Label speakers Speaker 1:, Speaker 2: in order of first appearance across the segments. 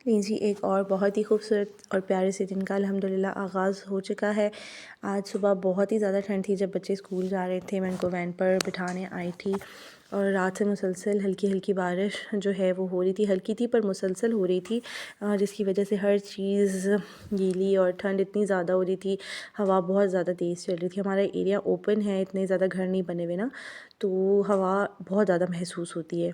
Speaker 1: नहीं जी, एक और बहुत ही खूबसूरत और प्यारे से दिन का अल्हम्दुलिल्लाह आगाज़ हो चुका है। आज सुबह बहुत ही ज़्यादा ठंड थी, जब बच्चे स्कूल जा रहे थे मैं उनको वैन पर बिठाने आई थी और रात से मुसलसल हल्की हल्की बारिश जो है वो हो रही थी। हल्की थी पर मुसलसल हो रही थी, जिसकी वजह से हर चीज़ गीली और ठंड इतनी ज़्यादा हो रही थी। हवा बहुत ज़्यादा तेज़ चल रही थी। हमारा एरिया ओपन है, इतने ज़्यादा घर नहीं बने हुए ना, तो हवा बहुत ज़्यादा महसूस होती है।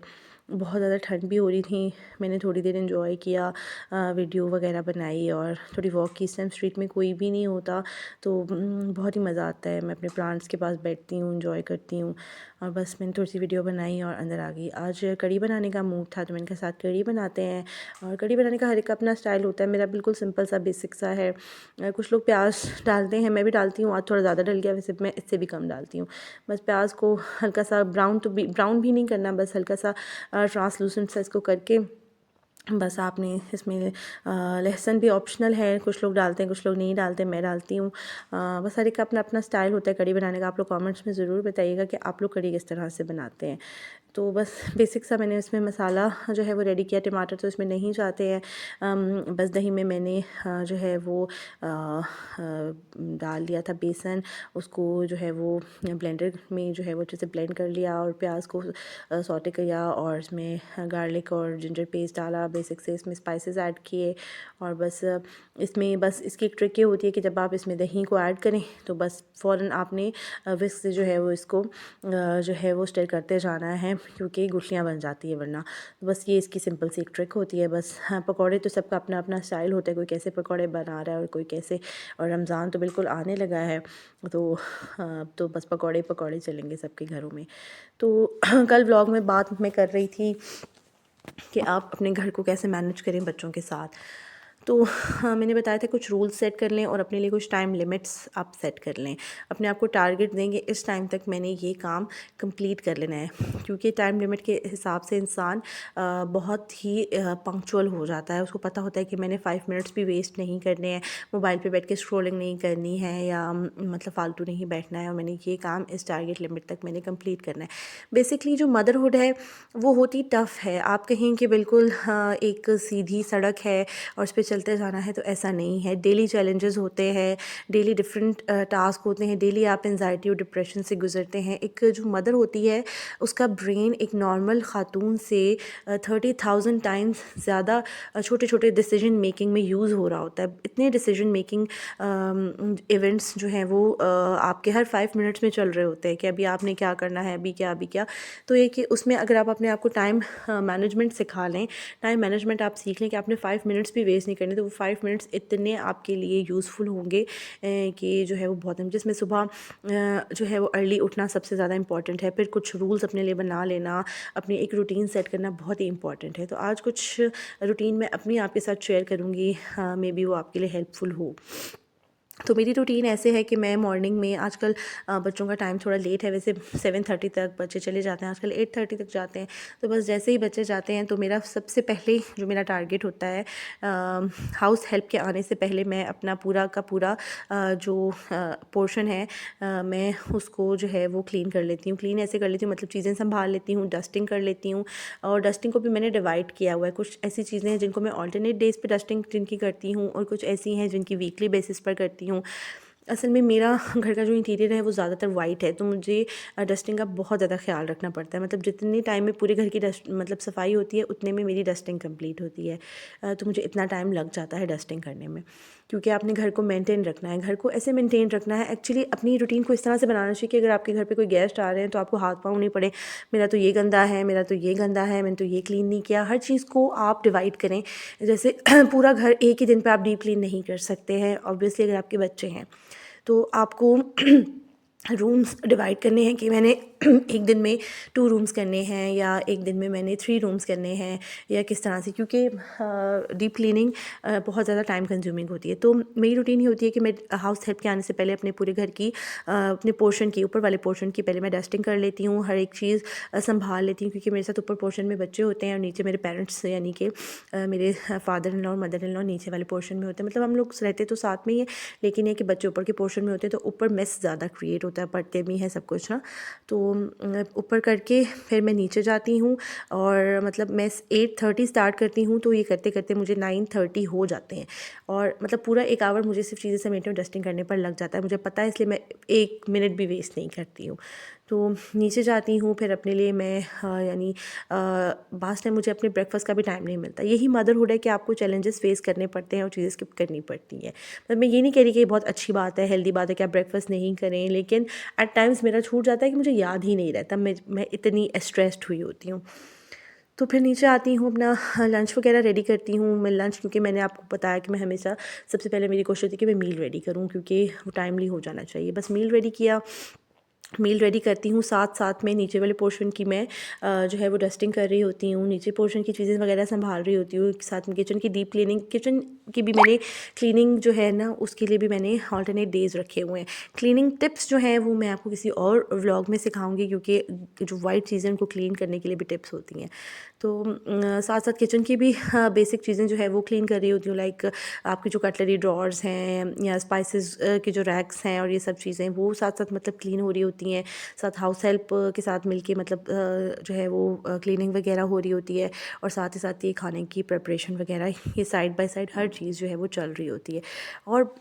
Speaker 1: बहुत ज़्यादा ठंड भी हो रही थी। मैंने थोड़ी देर एंजॉय किया, वीडियो वगैरह बनाई और थोड़ी वॉक की। इस टाइम स्ट्रीट में कोई भी नहीं होता, तो बहुत ही मज़ा आता है। मैं अपने प्लांट्स के पास बैठती हूँ, एंजॉय करती हूँ और बस मैंने थोड़ी सी वीडियो बनाई और अंदर आ गई। आज कढ़ी बनाने का मूड था, तो मैंने कहा साथ कढ़ी बनाते हैं। और कढ़ी बनाने का हर एक का अपना स्टाइल होता है। मेरा बिल्कुल सिंपल सा बेसिक सा है। कुछ लोग प्याज डालते हैं, मैं भी डालती हूँ। आज थोड़ा ज़्यादा डल गया, वैसे मैं इससे भी कम डालती हूँ। बस प्याज को हल्का सा ब्राउन भी नहीं करना, बस हल्का सा ट्रांसलूसेंट सा इसको करके बस आपने इसमें लहसुन भी ऑप्शनल है, कुछ लोग डालते हैं कुछ लोग नहीं डालते, मैं डालती हूँ। बस हर एक का अपना अपना स्टाइल होता है कढ़ी बनाने का। आप लोग कमेंट्स में ज़रूर बताइएगा कि आप लोग कढ़ी किस तरह से बनाते हैं। तो बस बेसिक सा मैंने इसमें मसाला जो है वो रेडी किया। टमाटर तो इसमें नहीं जाते हैं। बस दही में मैंने जो है वो डाल लिया था बेसन, उसको जो है वो ब्लेंडर में जो है वो अच्छे से ब्लेंड कर लिया और प्याज को सौटे किया और इसमें गार्लिक और जिंजर पेस्ट डाला। बेसिक से इसमें स्पाइसेस ऐड किए और बस इसमें बस इसकी एक ट्रिक ये होती है कि जब आप इसमें दही को ऐड करें तो बस फ़ौरन आपने विस्क से जो है वो इसको जो है वो स्टर करते जाना है, क्योंकि गुठलियाँ बन जाती है वरना। तो बस ये इसकी सिंपल सी एक ट्रिक होती है। बस हाँ, पकौड़े तो सबका अपना अपना स्टाइल होता है, कोई कैसे पकौड़े बना रहा है और कोई कैसे। और रमज़ान तो बिल्कुल आने लगा है, तो तो बस पकौड़े पकौड़े चलेंगे सबके घरों में। तो कल व्लॉग में बात मैं कर रही थी कि आप अपने घर को कैसे मैनेज करें बच्चों के साथ। तो हाँ, मैंने बताया था कुछ रूल्स सेट कर लें और अपने लिए कुछ टाइम लिमिट्स आप सेट कर लें। अपने आप को टारगेट देंगे, इस टाइम तक मैंने ये काम कंप्लीट कर लेना है, क्योंकि टाइम लिमिट के हिसाब से इंसान बहुत ही पंक्चुअल हो जाता है। उसको पता होता है कि मैंने 5 मिनट्स भी वेस्ट नहीं करने हैं, मोबाइल पे बैठ के स्क्रॉलिंग नहीं करनी है या मतलब फ़ालतू नहीं बैठना है, और मैंने ये काम इस टारगेट लिमिट तक मैंने कंप्लीट करना है। बेसिकली जो मदरहुड है वो होती टफ़ है। आप कहें कि बिल्कुल एक सीधी सड़क है और उस पे चलते जाना है, तो ऐसा नहीं है। डेली चैलेंजेस होते हैं, डेली डिफरेंट टास्क होते हैं, डेली आप एंजाइटी और डिप्रेशन से गुजरते हैं। एक जो मदर होती है उसका ब्रेन एक नॉर्मल ख़ातून से 30,000 टाइम्स ज़्यादा छोटे छोटे डिसीजन मेकिंग में यूज़ हो रहा होता है। इतने डिसीजन मेकिंग इवेंट्स जो हैं वो आपके हर 5 मिनट्स में चल रहे होते हैं कि अभी आपने क्या करना है, अभी क्या। तो ये कि उसमें अगर आप अपने आप को टाइम मैनेजमेंट सिखा लें, टाइम मैनेजमेंट आप सीख लें कि आपने 5 मिनट्स भी वेस्ट नहीं करने, तो वो 5 मिनट्स इतने आपके लिए यूज़फुल होंगे कि जो है वो बहुत। जिसमें सुबह जो है वो अर्ली उठना सबसे ज़्यादा इंपॉर्टेंट है। फिर कुछ रूल्स अपने लिए बना लेना, अपनी एक रूटीन सेट करना बहुत ही इंपॉर्टेंट है। तो आज कुछ रूटीन मैं अपनी आपके साथ शेयर करूँगी, मे बी वो आपके लिए हेल्पफुल हो। तो मेरी रूटीन ऐसे है कि मैं मॉर्निंग में आजकल बच्चों का टाइम थोड़ा लेट है, वैसे 7:30 तक बच्चे चले जाते हैं, आजकल 8:30 तक जाते हैं। तो बस जैसे ही बच्चे जाते हैं तो मेरा सबसे पहले जो मेरा टारगेट होता है, हाउस हेल्प के आने से पहले मैं अपना पूरा का पूरा जो पोर्शन है मैं उसको जो है वो क्लीन कर लेती हूँ। क्लीन ऐसे कर लेती हूँ मतलब चीज़ें संभाल लेती हूँ, डस्टिंग कर लेती हूँ। और डस्टिंग को भी मैंने डिवाइड किया हुआ है। कुछ ऐसी चीज़ें हैं जिनको मैं ऑल्टरनेट डेज़ पे डस्टिंग जिनकी करती हूँ और कुछ ऐसी हैं जिनकी वीकली बेसिस पर करती हूँ। असल में मेरा घर का जो इंटीरियर है वो ज़्यादातर वाइट है, तो मुझे डस्टिंग का बहुत ज़्यादा ख्याल रखना पड़ता है। मतलब जितने टाइम में पूरे घर की डस्ट मतलब सफाई होती है, उतने में मेरी डस्टिंग कंप्लीट होती है। तो मुझे इतना टाइम लग जाता है डस्टिंग करने में, क्योंकि आपने घर को मेंटेन रखना है। घर को ऐसे मेंटेन रखना है, एक्चुअली अपनी रूटीन को इस तरह से बनाना चाहिए कि अगर आपके घर पे कोई गेस्ट आ रहे हैं तो आपको हाथ पाँव नहीं पड़े, मेरा तो ये गंदा है, मेरा तो ये गंदा है, मैंने तो ये क्लीन नहीं किया। हर चीज़ को आप डिवाइड करें। जैसे पूरा घर एक ही दिन पे आप डीप क्लीन नहीं कर सकते हैं ऑब्वियसली, अगर आपके बच्चे हैं तो आपको रूम्स डिवाइड करने हैं कि मैंने एक दिन में 2 रूम्स करने हैं या एक दिन में मैंने 3 रूम्स करने हैं या किस तरह से, क्योंकि डीप क्लीनिंग बहुत ज़्यादा टाइम कंज्यूमिंग होती है। तो मेरी रूटीन ये होती है कि मैं हाउस हेल्प के आने से पहले अपने पूरे घर की अपने पोर्शन की, ऊपर वाले पोर्शन की पहले मैं डस्टिंग कर लेती हूँ, हर एक चीज़ संभाल लेती हूँ, क्योंकि मेरे साथ ऊपर पोर्शन में बच्चे होते हैं और नीचे मेरे पेरेंट्स यानी कि मेरे फादर इन लॉ और मदर इन लॉ नीचे वाले पोर्शन में होते हैं। मतलब हम लोग रहते तो साथ में ही है, लेकिन ये कि बच्चे ऊपर के पोर्शन में होते हैं तो ऊपर मेस ज़्यादा क्रिएट होता होता है, पढ़ते भी हैं सब कुछ ना। तो ऊपर करके फिर मैं नीचे जाती हूँ और मतलब मैं 8:30 स्टार्ट करती हूँ, तो ये करते करते मुझे 9:30 हो जाते हैं। और मतलब पूरा 1 आवर मुझे सिर्फ चीज़ें समेटने और डस्टिंग करने पर लग जाता है, मुझे पता है, इसलिए मैं 1 मिनट भी वेस्ट नहीं करती हूँ। तो नीचे जाती हूँ, फिर अपने लिए मैं यानी बास टाइम मुझे अपने ब्रेकफास्ट का भी टाइम नहीं मिलता। यही मदरहुड है कि आपको चैलेंजेस फेस करने पड़ते हैं और चीज़ें स्किप करनी पड़ती हैं। पर मैं ये नहीं कह रही कि ये बहुत अच्छी बात है, हेल्दी बात है कि आप ब्रेकफास्ट नहीं करें, लेकिन एट टाइम्स मेरा छूट जाता है कि मुझे याद ही नहीं रहता, मैं इतनी स्ट्रेस्ड हुई होती हूँ। तो फिर नीचे आती हूँ, अपना लंच वगैरह रेडी करती हूँ। मैं लंच, क्योंकि मैंने आपको बताया कि मैं हमेशा सबसे पहले मेरी कोशिश होती है कि मैं मील रेडी करूँ, क्योंकि वो टाइमली हो जाना चाहिए। बस मील रेडी किया, मील रेडी करती हूँ, साथ साथ में नीचे वाले पोर्शन की मैं जो है वो डस्टिंग कर रही होती हूँ, नीचे पोर्शन की चीज़ें वगैरह संभाल रही होती हूँ, साथ में किचन की डीप क्लीनिंग, किचन की भी मैंने क्लीनिंग जो है ना उसके लिए भी मैंने अल्टरनेट डेज़ रखे हुए हैं। क्लीनिंग टिप्स जो हैं वो मैं आपको किसी और व्लॉग में सिखाऊंगी, क्योंकि जो वाइट चीज़ें उनको क्लीन करने के लिए भी टिप्स होती हैं। तो साथ साथ किचन की भी बेसिक चीज़ें जो है वो क्लीन कर रही होती हूँ, लाइक आपकी जो कटलरी ड्रॉर्स हैं या स्पाइसेस के जो रैक्स हैं और ये सब चीज़ें वो साथ साथ मतलब क्लीन हो रही होती हैं। साथ हाउस हेल्प के साथ मिलके मतलब जो है वो क्लीनिंग वगैरह हो रही होती है, और साथ ही साथ ये खाने की प्रिपरेशन वगैरह, ये साइड बाय साइड हर चीज़ जो है वो चल रही होती है। और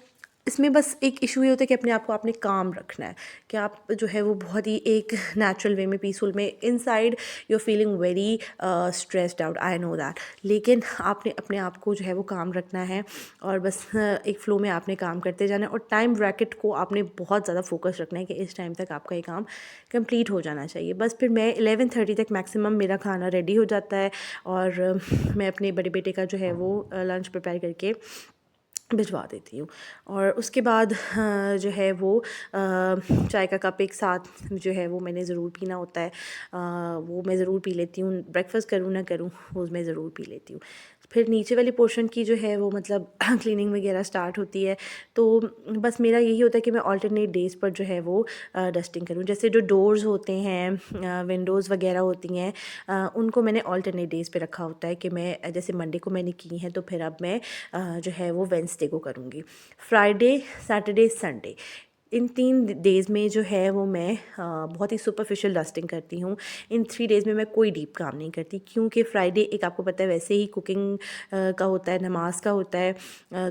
Speaker 1: इसमें बस एक इशू ये होता है कि अपने आप को आपने काम रखना है, कि आप जो है वो बहुत ही एक नेचुरल वे में, पीसफुल में, inside you are feeling very stressed out, I know that, लेकिन आपने अपने आप को जो है वो काम रखना है और बस एक फ़्लो में आपने काम करते जाना है। और टाइम ब्रैकेट को आपने बहुत ज़्यादा फोकस रखना है कि इस टाइम तक आपका ये काम कंप्लीट हो जाना चाहिए। बस फिर मैं 11:30 तक मैक्सिमम मेरा खाना रेडी हो जाता है, और मैं अपने बड़े बेटे का जो है वो लंच प्रिपेयर करके भिजवा देती हूँ। और उसके बाद जो है वो चाय का कप एक साथ जो है वो मैंने ज़रूर पीना होता है, वो मैं ज़रूर पी लेती हूँ, ब्रेकफास्ट करूँ ना करूँ वो मैं ज़रूर पी लेती हूँ। फिर नीचे वाली पोर्शन की जो है वो मतलब क्लीनिंग वगैरह स्टार्ट होती है। तो बस मेरा यही होता है कि मैं अल्टरनेट डेज़ पर जो है वो डस्टिंग करूँ। जैसे जो डोर्स होते हैं, विंडोज़ वगैरह होती हैं, उनको मैंने अल्टरनेट डेज़ पे रखा होता है कि मैं जैसे मंडे को मैंने की हैं, तो फिर अब मैं जो है वो वेडनेसडे को करूँगी। फ्राइडे, सैटरडे, संडे, इन 3 डेज़ में जो है वो मैं बहुत ही सुपरफिशियल डस्टिंग करती हूँ। इन 3 डेज़ में मैं कोई डीप काम नहीं करती, क्योंकि फ्राइडे एक आपको पता है वैसे ही कुकिंग का होता है, नमाज का होता है,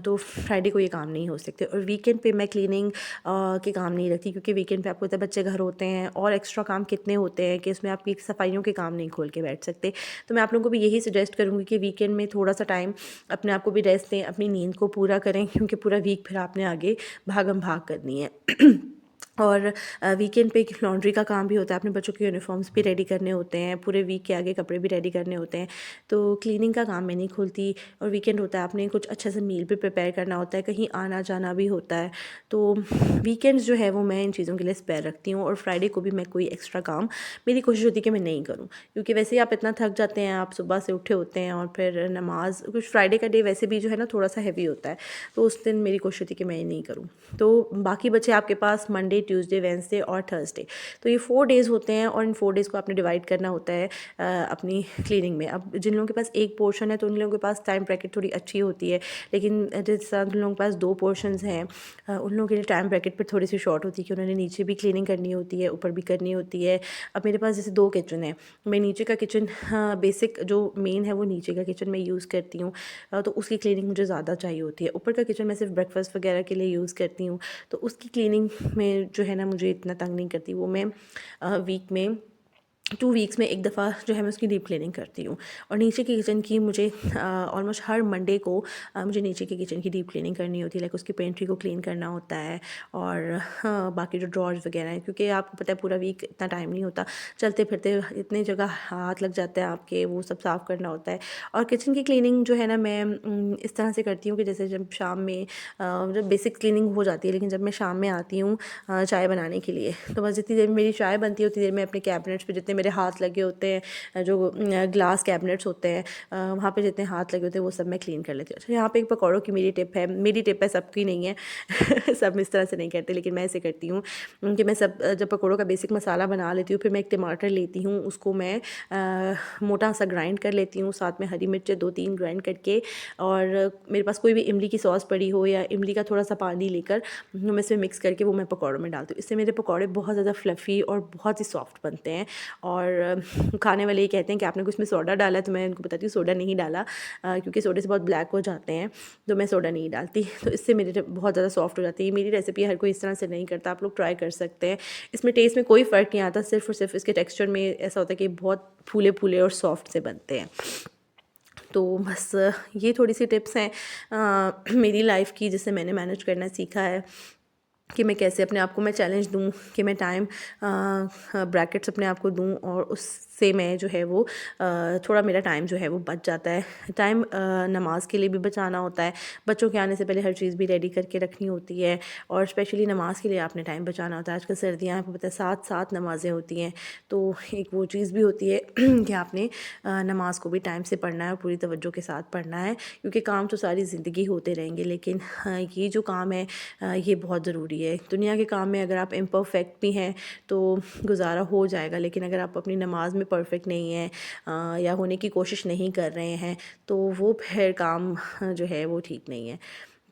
Speaker 1: तो फ्राइडे को ये काम नहीं हो सकते। और वीकेंड पे मैं क्लीनिंग के काम नहीं रखती, क्योंकि वीकेंड पे आपको पता है बच्चे घर होते हैं और एक्स्ट्रा काम कितने होते हैं कि इसमें आपकी सफाइयों के काम नहीं खोल के बैठ सकते। तो मैं आप लोगों को भी यही सजेस्ट करूँगी कि वीकेंड में थोड़ा सा टाइम अपने आप को भी रेस्ट दें, अपनी नींद को पूरा करें, क्योंकि पूरा वीक फिर आपने आगे भागम भाग करनी है। और वीकेंड पे लॉन्ड्री का काम भी होता है, अपने बच्चों के यूनिफॉर्म्स भी रेडी करने होते हैं, पूरे वीक के आगे कपड़े भी रेडी करने होते हैं। तो क्लीनिंग का काम मैं नहीं खोलती। और वीकेंड होता है, आपने कुछ अच्छा सा मील भी प्रिपेयर करना होता है, कहीं आना जाना भी होता है। तो वीकेंड्स जो है वो मैं इन चीज़ों के लिए स्पेयर रखती हूँ। और फ्राइडे को भी मैं कोई एक्स्ट्रा काम, मेरी कोशिश होती है कि मैं नहीं करूँ, क्योंकि वैसे ही आप इतना थक जाते हैं, आप सुबह से उठे होते हैं और फिर नमाज, कुछ फ्राइडे का डे वैसे भी जो है ना थोड़ा सा हैवी होता है, तो उस दिन मेरी कोशिश होती है कि मैं ये नहीं करूँ। तो बाकी बचे आपके पास मंडे, ट्यूसडे, वेडनेसडे और थर्सडे। तो ये 4 डेज़ होते हैं, और इन 4 डेज़ को आपने डिवाइड करना होता है अपनी क्लीनिंग में। अब जिन लोगों के पास एक पोर्शन है तो उन लोगों के पास टाइम ब्रैकेट थोड़ी अच्छी होती है, लेकिन जिस जिन लोगों के पास 2 पोर्शंस हैं, उन लोगों के लिए टाइम ब्रैकेट पर थोड़ी सी शॉर्ट होती है कि उन्होंने नीचे भी क्लीनिंग करनी होती है, ऊपर भी करनी होती है। अब मेरे पास जैसे 2 किचन है, मैं नीचे का किचन बेसिक जो मेन है वो नीचे का किचन मैं यूज़ करती हूँ, तो उसकी क्लीनिंग मुझे ज़्यादा चाहिए होती है। ऊपर का किचन मैं सिर्फ ब्रेकफास्ट वगैरह के लिए यूज़ करती हूँ, तो उसकी क्लीनिंग में जो है ना मुझे इतना तंग नहीं करती। वो मैं वीक में 2 वीक्स में एक दफ़ा जो है मैं उसकी डीप क्लीनिंग करती हूँ। और नीचे के किचन की मुझे ऑलमोस्ट हर मंडे को मुझे नीचे के किचन की डीप क्लीनिंग करनी होती है, लाइक उसकी पेंट्री को क्लीन करना होता है, और बाकी जो ड्रॉर्स वगैरह हैं, क्योंकि आपको पता है पूरा वीक इतना टाइम नहीं होता, चलते फिरते इतनी जगह हाथ लग जाता है आपके, वो सब साफ़ करना होता है। और किचन की क्लीनिंग जो है ना मैं इस तरह से करती हूँ कि जैसे जब शाम में जब बेसिक क्लीनिंग हो जाती है, लेकिन जब मैं शाम में आती हूँ चाय बनाने के लिए, तो बस जितनी देर में मेरी चाय बनती है उतनी देर में अपने कैबिनेट्स पे जितने मेरे हाथ लगे होते हैं, जो ग्लास कैबिनेट्स होते हैं वहाँ पे जितने हाथ लगे होते हैं वो सब मैं क्लीन कर लेती हूँ। अच्छा, यहाँ पे एक पकौड़ों की मेरी टिप है, सबकी नहीं है सब इस तरह से नहीं करते, लेकिन मैं ऐसे करती हूँ कि मैं सब जब पकौड़ों का बेसिक मसाला बना लेती हूँ, फिर मैं एक टमाटर लेती हूँ, उसको मैं मोटा सा ग्राइंड कर लेती हूँ, साथ में हरी मिर्च 2-3 ग्राइंड करके, और मेरे पास कोई भी इमली की सॉस पड़ी हो या इमली का थोड़ा सा पानी लेकर मैं इसमें मिक्स करके वो मैं पकौड़ों में डालती हूँ। इससे मेरे पकौड़े बहुत ज़्यादा फ्लफ़ी और बहुत ही सॉफ्ट बनते हैं। और खाने वाले ये कहते हैं कि आपने कुछ में सोडा डाला है, तो मैं उनको बताती हूँ सोडा नहीं डाला, क्योंकि सोडे से बहुत ब्लैक हो जाते हैं, तो मैं सोडा नहीं डालती। तो इससे मेरे बहुत ज़्यादा सॉफ्ट हो जाती है। मेरी रेसिपी हर कोई इस तरह से नहीं करता, आप लोग ट्राई कर सकते हैं। इसमें टेस्ट में कोई फ़र्क नहीं आता, सिर्फ़ और सिर्फ इसके टेक्सचर में ऐसा होता है कि बहुत फूले फूले और सॉफ्ट से बनते हैं। तो बस ये थोड़ी सी टिप्स हैं मेरी लाइफ़ की, जिससे मैंने मैनेज करना सीखा है कि मैं कैसे अपने आप को मैं चैलेंज दूँ कि मैं टाइम ब्रैकेट्स अपने आप को दूँ, और उससे मैं जो है वो थोड़ा मेरा टाइम जो है वो बच जाता है। टाइम नमाज़ के लिए भी बचाना होता है, बच्चों के आने से पहले हर चीज़ भी रेडी करके रखनी होती है, और स्पेशली नमाज़ के लिए आपने टाइम बचाना होता है। आजकल सर्दियाँ हैं, आपको पता है 7-7 नमाज़ें होती हैं, तो एक वो चीज़ भी होती है कि आपने नमाज़ को भी टाइम से पढ़ना है और पूरी तवज्जो के साथ पढ़ना है, क्योंकि काम तो सारी ज़िंदगी होते रहेंगे, लेकिन ये जो काम है ये बहुत ज़रूरी है। दुनिया के काम में अगर आप इम्परफेक्ट भी हैं तो गुज़ारा हो जाएगा, लेकिन अगर आप अपनी नमाज़ में परफेक्ट नहीं हैं या होने की कोशिश नहीं कर रहे हैं, तो वो फिर काम जो है वो ठीक नहीं है।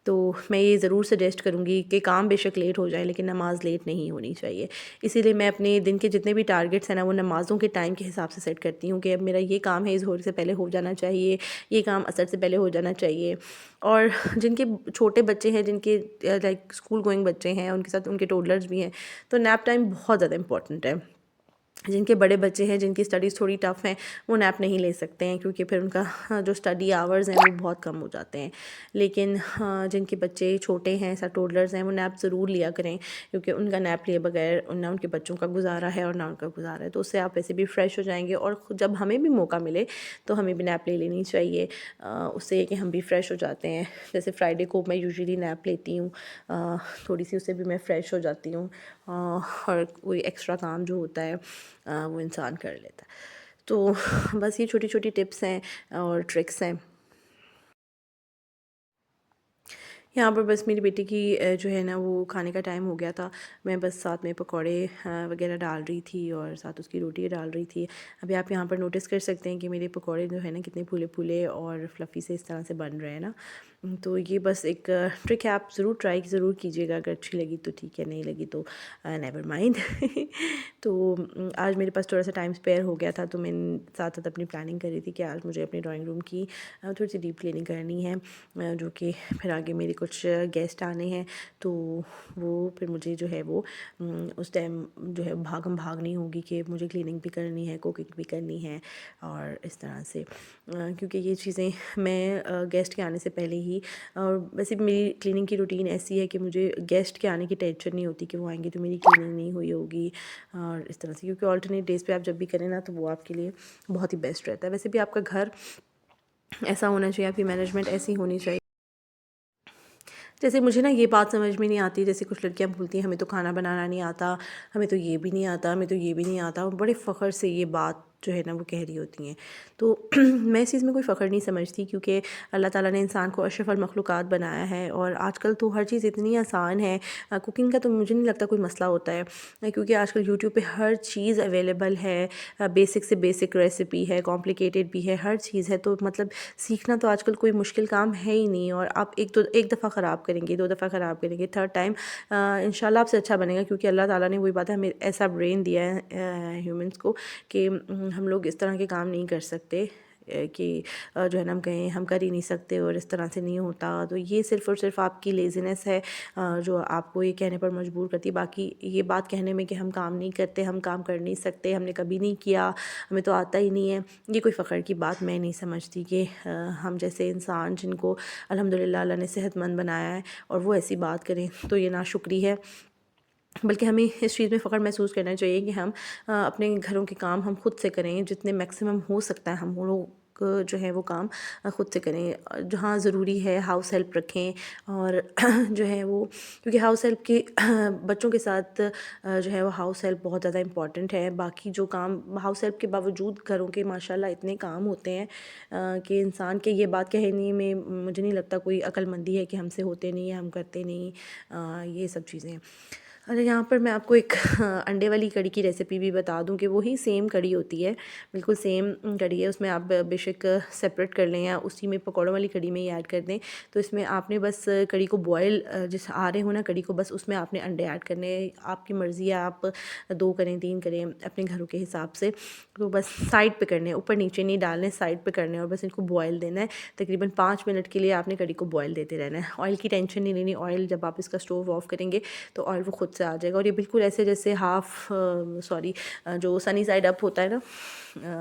Speaker 1: तो मैं ये ज़रूर सजेस्ट करूँगी कि काम बेशक लेट हो जाए, लेकिन नमाज़ लेट नहीं होनी चाहिए। इसीलिए मैं अपने दिन के जितने भी टारगेट्स हैं ना, वो नमाज़ों के टाइम के हिसाब से सेट करती हूँ कि अब मेरा ये काम है ज़ोहर से पहले हो जाना चाहिए, ये काम असर से पहले हो जाना चाहिए। और जिनके छोटे बच्चे हैं, जिनके लाइक स्कूल गोइंग बच्चे हैं, उनके साथ उनके टोडलर्स भी हैं, तो नैप टाइम बहुत ज़्यादा इंपॉर्टेंट है। जिनके बड़े बच्चे हैं, जिनकी स्टडीज़ थोड़ी टफ़ हैं, वो नैप नहीं ले सकते हैं, क्योंकि फिर उनका जो स्टडी आवर्स हैं वो बहुत कम हो जाते हैं। लेकिन जिनके बच्चे छोटे हैं, ऐसा टोडलर्स हैं, वो नैप ज़रूर लिया करें, क्योंकि उनका नैप लिए बगैर ना उनके बच्चों का गुजारा है और ना उनका गुजारा है। तो उससे आप वैसे भी फ्रेश हो जाएंगे, और जब हमें भी मौका मिले तो हमें भी नैप ले लेनी चाहिए। उससे ये कि हम भी फ्रेश हो जाते हैं। जैसे फ्राइडे को मैं यूजुअली नैप लेती हूँ, थोड़ी सी, उससे भी मैं फ़्रेश हो जाती हूँ, और कोई एक्स्ट्रा काम जो होता है वो इंसान कर लेता है। तो बस ये छोटी छोटी टिप्स हैं और ट्रिक्स हैं। यहाँ पर बस मेरी बेटी की जो है ना वो खाने का टाइम हो गया था। मैं बस साथ में पकौड़े वगैरह डाल रही थी, और साथ उसकी रोटी डाल रही थी। अभी आप यहाँ पर नोटिस कर सकते हैं कि मेरे पकौड़े जो है ना कितने फूले फूले और फ्लफ़ी से इस तरह से बन रहे हैं ना। तो ये बस एक ट्रिक है, आप ज़रूर ट्राई ज़रूर कीजिएगा। अगर अच्छी लगी तो ठीक है, नहीं लगी तो नेवर माइंड तो आज मेरे पास थोड़ा सा टाइम स्पेयर हो गया था, तो मैं साथ साथ अपनी प्लानिंग कर रही थी कि आज मुझे अपनी ड्राइंग रूम की थोड़ी सी डीप क्लीनिंग करनी है, जो कि फिर आगे मेरे कुछ गेस्ट आने हैं, तो वो फिर मुझे जो है वो उस टाइम जो है भागम भाग नहीं होगी कि मुझे क्लीनिंग भी करनी है, कुकिंग भी करनी है, और इस तरह से क्योंकि ये चीज़ें मैं गेस्ट के आने से पहले ही, और वैसे भी मेरी क्लीनिंग की रूटीन ऐसी है कि मुझे गेस्ट के आने की टेंशन नहीं होती कि वो आएंगे तो मेरी क्लीनिंग नहीं हुई होगी, और इस तरह से, क्योंकि ऑल्टरनेट डेज़ पे आप जब भी करें ना तो वो आपके लिए बहुत ही बेस्ट रहता है। वैसे भी आपका घर ऐसा होना चाहिए, आपकी मैनेजमेंट ऐसी होनी चाहिए। जैसे मुझे ना ये बात समझ में नहीं आती, जैसे कुछ लड़कियां बोलती हैं हमें तो खाना बनाना नहीं आता, हमें तो ये भी नहीं आता, हमें तो ये भी नहीं आता, और बड़े फ़ख्र से ये बात जो है ना वो कह रही होती हैं। तो मैं इस चीज़ में कोई फ़ख्र नहीं समझती, क्योंकि अल्लाह ताला ने इंसान को अशरफ़ुल मखलूक़ात बनाया है, और आजकल तो हर चीज़ इतनी आसान है। कुकिंग का तो मुझे नहीं लगता कोई मसला होता है, क्योंकि आजकल यूट्यूब पे हर चीज़ अवेलेबल है। बेसिक से बेसिक रेसिपी है, कॉम्प्लिकेटेड भी है, हर चीज़ है। तो मतलब सीखना तो आजकल कोई मुश्किल काम है ही नहीं, और आप एक दफ़ा ख़राब करेंगे, 2 दफ़ा ख़राब करेंगे, थर्ड टाइम इंशाल्लाह आपसे अच्छा बनेगा, क्योंकि अल्लाह ताला ने वही बात है हमें ऐसा ब्रेन दिया है ह्यूमंस को कि हम लोग इस तरह के काम नहीं कर सकते कि जो है ना हम कहें हम कर ही नहीं सकते और इस तरह से नहीं होता। तो ये सिर्फ़ और सिर्फ आपकी लेज़ीनेस है जो आपको ये कहने पर मजबूर करती है। बाकी ये बात कहने में कि हम काम नहीं करते, हम काम कर नहीं सकते, हमने कभी नहीं किया, हमें तो आता ही नहीं है, ये कोई फ़ख्र की बात मैं नहीं समझती कि हम जैसे इंसान जिनको अल्हम्दुलिल्लाह अल्लाह ने सेहतमंद बनाया है और वो ऐसी बात करें, तो ये नाशुक्री है। बल्कि हमें इस चीज़ में फ़ख्र महसूस करना चाहिए कि हम अपने घरों के काम हम खुद से करें, जितने मैक्सिमम हो सकता है हम वो लोग जो है वो काम ख़ुद से करें। जहाँ ज़रूरी है हाउस हेल्प रखें, और जो है वो, क्योंकि हाउस हेल्प के बच्चों के साथ जो है वो हाउस हेल्प बहुत ज़्यादा इम्पॉर्टेंट है। बाकी जो काम हाउस हेल्प के बावजूद घरों के माशाल्लाह इतने काम होते हैं कि इंसान के ये बात कहने में मुझे नहीं लगता कोई अक्लमंदी है कि हमसे होते नहीं है, हम करते नहीं, ये सब चीज़ें। अरे यहाँ पर मैं आपको एक अंडे वाली कढ़ी की रेसिपी भी बता दूँ कि वही सेम कढ़ी होती है, बिल्कुल सेम कढ़ी है। उसमें आप बेशक सेपरेट कर लें या उसी में पकौड़ों वाली कढ़ी में ही ऐड कर दें। तो इसमें आपने बस कढ़ी को बॉयल जिस आ रहे हो ना कढ़ी को, बस उसमें आपने अंडे ऐड करने हैं। आपकी मर्ज़ी है, आप 2 करें 3 करें अपने घरों के हिसाब से। तो बस साइड पे करने हैं, ऊपर नीचे नहीं डालने, साइड पे करने हैं और बस इनको बॉयल देना है। तकरीबन 5 मिनट के लिए आपने कढ़ी को बॉयल देते रहना है। ऑयल की टेंशन नहीं लेनी, ऑयल जब आप इसका स्टोव ऑफ करेंगे तो ऑयल वो खुद से आ जाएगा। और ये बिल्कुल ऐसे जैसे जो सनी साइड अप होता है ना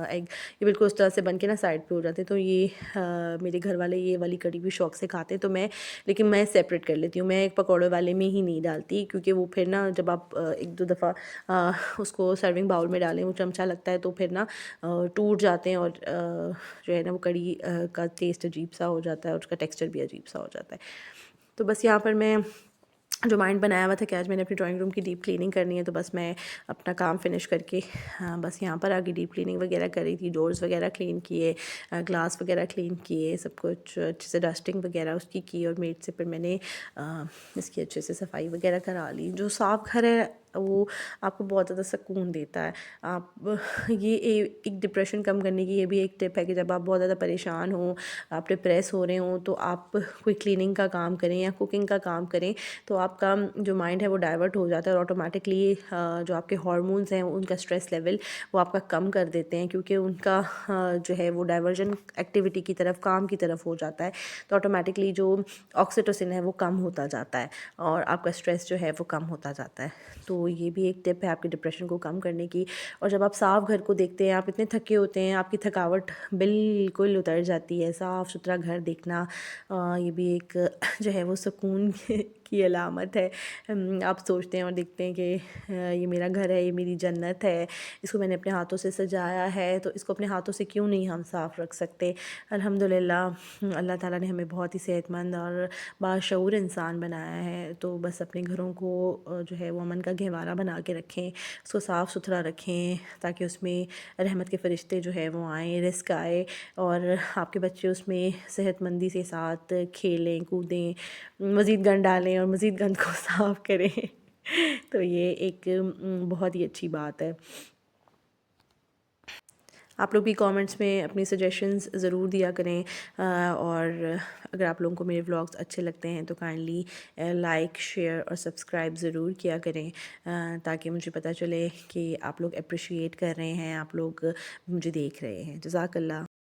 Speaker 1: एग, ये बिल्कुल उस तरह से बन के ना साइड पे हो जाते हैं। तो ये मेरे घर वाले ये वाली कढ़ी भी शौक से खाते हैं, तो लेकिन मैं सेपरेट कर लेती हूँ। मैं एक पकौड़े वाले में ही नहीं डालती, क्योंकि वो फिर ना जब आप 1-2 दफ़ा उसको सर्विंग बाउल में डालें, वो चमचा लगता है तो फिर ना टूट जाते हैं, और जो है ना वो कढ़ी का टेस्ट अजीब सा हो जाता है और उसका टेक्सचर भी अजीब सा हो जाता है। तो बस यहाँ पर मैं जो माइंड बनाया हुआ था कि आज मैंने अपनी ड्राइंग रूम की डीप क्लीनिंग करनी है, तो बस मैं अपना काम फिनिश करके बस यहाँ पर आके डीप क्लीनिंग वगैरह कर रही थी। डोर्स वगैरह क्लीन किए, ग्लास वगैरह क्लीन किए, सब कुछ अच्छे से डस्टिंग वगैरह उसकी की, और मेड से फिर मैंने इसकी अच्छे से सफाई वगैरह करा ली। जो साफ़ घर है वो आपको बहुत ज़्यादा सुकून देता है। आप ये एक डिप्रेशन कम करने की ये भी एक टिप है कि जब आप बहुत ज़्यादा परेशान हों, आप डिप्रेस हो रहे हों, तो आप कोई क्लीनिंग का काम करें या कुकिंग का काम करें, तो आपका जो माइंड है वो डाइवर्ट हो जाता है, और ऑटोमेटिकली जो आपके हार्मोन्स हैं उनका स्ट्रेस लेवल वो आपका कम कर देते हैं, क्योंकि उनका जो है वो डाइवर्जन एक्टिविटी की तरफ, काम की तरफ हो जाता है। तो ऑटोमेटिकली जो ऑक्सीटोसिन है वो कम होता जाता है और आपका स्ट्रेस जो है वो कम होता जाता है। तो ये भी एक टिप है आपके डिप्रेशन को कम करने की। और जब आप साफ़ घर को देखते हैं, आप इतने थके होते हैं, आपकी थकावट बिल्कुल उतर जाती है। साफ़ सुथरा घर देखना ये भी एक जो है वो सुकून की अलामत है। आप सोचते हैं और देखते हैं कि ये मेरा घर है, ये मेरी जन्नत है, इसको मैंने अपने हाथों से सजाया है, तो इसको अपने हाथों से क्यों नहीं हम साफ़ रख सकते। अल्हम्दुलिल्लाह अल्लाह ताला ने हमें बहुत ही सेहतमंद और बाशऊर इंसान बनाया है। तो बस अपने घरों को जो है वो अमन का गहवारा बना के रखें, उसको साफ़ सुथरा रखें, ताकि उसमें रहमत के फ़रिश्ते जो है वो आएँ, रिज़्क़ आए, और आपके बच्चे उसमें सेहतमंदी से साथ खेलें कूदें, मज़ीद गंद डालें और मज़ीद गंद को साफ़ करें। तो ये एक बहुत ही अच्छी बात है। आप लोग भी कमेंट्स में अपनी सजेशंस ज़रूर दिया करें, और अगर आप लोगों को मेरे व्लॉग्स अच्छे लगते हैं तो काइंडली लाइक शेयर और सब्सक्राइब ज़रूर किया करें, ताकि मुझे पता चले कि आप लोग अप्रिशिएट कर रहे हैं, आप लोग मुझे देख रहे हैं। जज़ाकल्लाह।